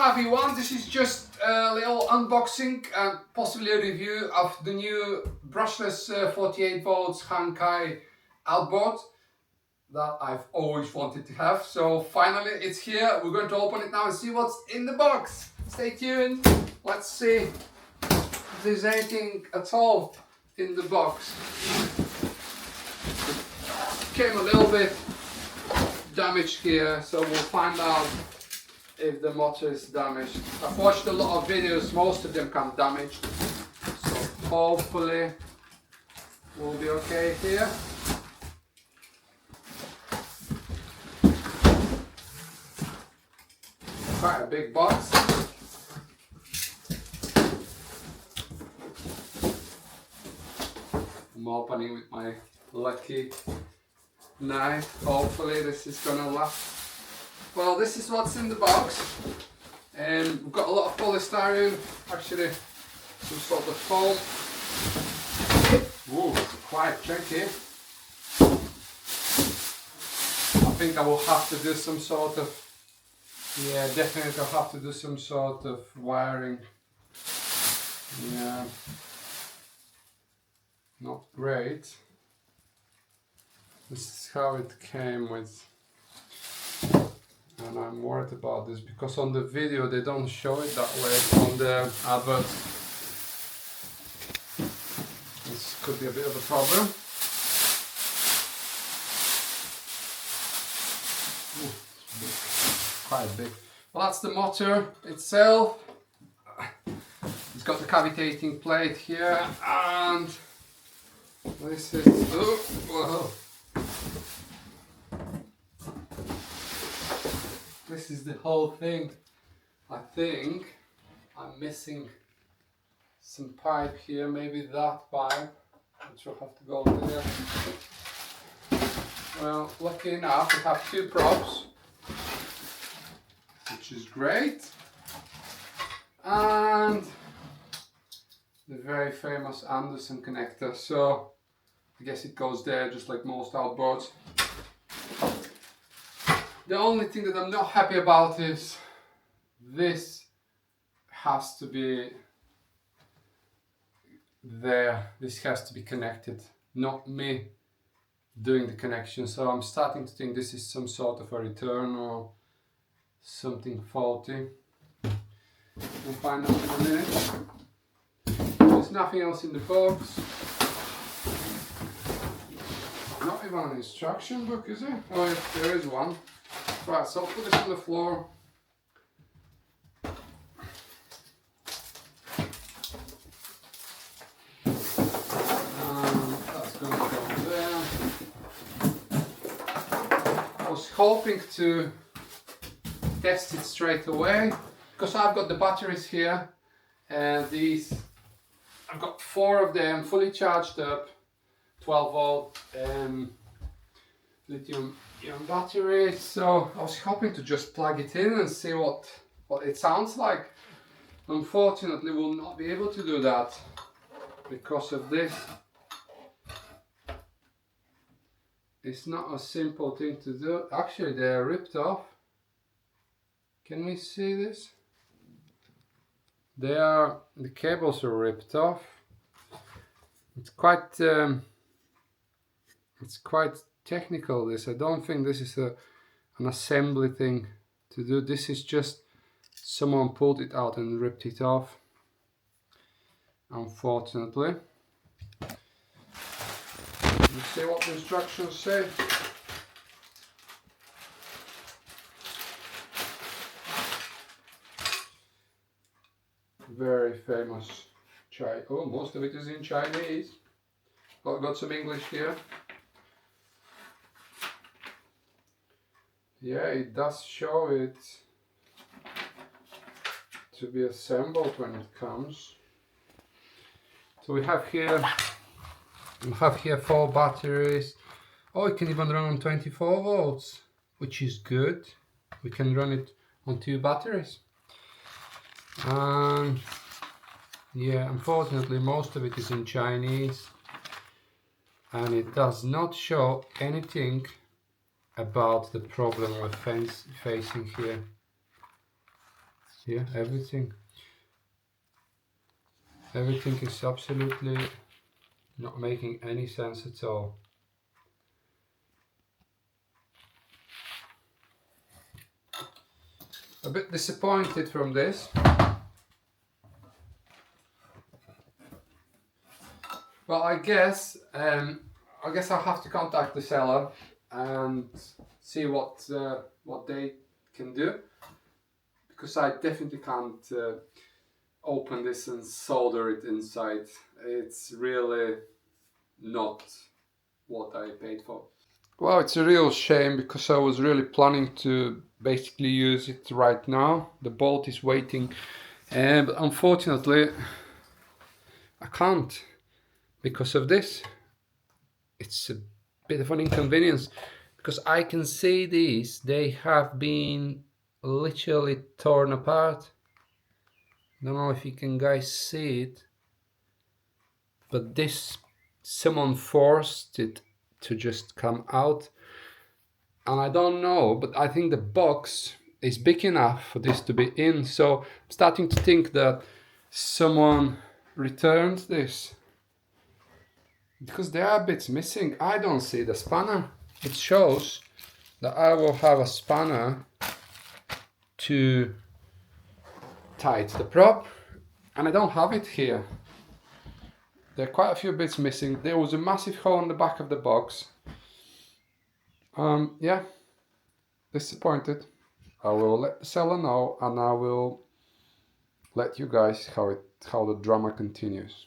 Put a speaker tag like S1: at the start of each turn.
S1: Hi everyone, this is just a little unboxing and possibly a review of the new brushless 48 volts Hangkai Outboard that I've always wanted to have. So finally it's here. We're going to open it now and see what's in the box. Stay tuned. Let's see if there's anything at all in the box. Came a little bit damaged here, so we'll find out if the motor is damaged. I've watched a lot of videos, most of them come damaged, so hopefully we'll be okay here. Quite a big box. I'm opening with my lucky knife. Hopefully this is gonna last. Well, this is what's in the box, and we've got a lot of polystyrene, actually some sort of foam. Ooh, quite tricky. I think I will have to do some sort of, yeah, definitely I'll have to do some sort of wiring. Yeah, not great. This is how it came with. And I'm worried about this because on the video they don't show it that way on the advert. This could be a bit of a problem. Ooh, big. Quite big. Well, that's the motor itself. It's got the cavitating plate here, and this is, oh, whoa. This is the whole thing. I think I'm missing some pipe here, maybe that pipe, which will have to go over there. Well, lucky enough, we have two props, which is great, and the very famous Anderson connector. So I guess it goes there just like most outboards. The only thing that I'm not happy about is this has to be there. This has to be connected, not me doing the connection. So I'm starting to think this is some sort of a return or something faulty. We'll find out in a minute. There's nothing else in the box. Not even an instruction book, is it? Oh, yes, there is one. Right, so I'll put this on the floor. That's going to go there. I was hoping to test it straight away because I've got the batteries here, and these, I've got 4 of them fully charged up, 12 volt lithium-ion batteries. So I was hoping to just plug it in and see what it sounds like. Unfortunately, we'll not be able to do that because of this. It's not a simple thing to do. Actually, they are ripped off. Can we see this? The cables are ripped off. It's quite technical, this. I don't think this is an assembly thing to do. This is just someone pulled it out and ripped it off, unfortunately. Let's see what the instructions say. Very famous Chinese. Oh, most of it is in Chinese. Got some English here. Yeah, it does show it to be assembled when it comes. So we have here 4 batteries. Oh, it can even run on 24 volts, which is good. We can run it on 2 batteries. And yeah, unfortunately most of it is in Chinese, and it does not show anything about the problem we're facing here. here, everything is absolutely not making any sense at all. A bit disappointed from this. Well, I guess I'll have to contact the seller and see what they can do, because I definitely can't open this and solder it inside. It's really not what I paid for. Well, it's a real shame, because I was really planning to basically use it right now. The bolt is waiting, but unfortunately I can't because of this. It's a bit of an inconvenience, because I can see these, they have been literally torn apart. Don't know if you can guys see it, but this, someone forced it to just come out, and I don't know, but I think the box is big enough for this to be in, so I'm starting to think that someone returned this, because there are bits missing. I don't see the spanner. It shows that I will have a spanner to tight the prop, and I don't have it here. There are quite a few bits missing. There was a massive hole in the back of the box. Yeah, disappointed. I will let the seller know, and I will let you guys how the drama continues.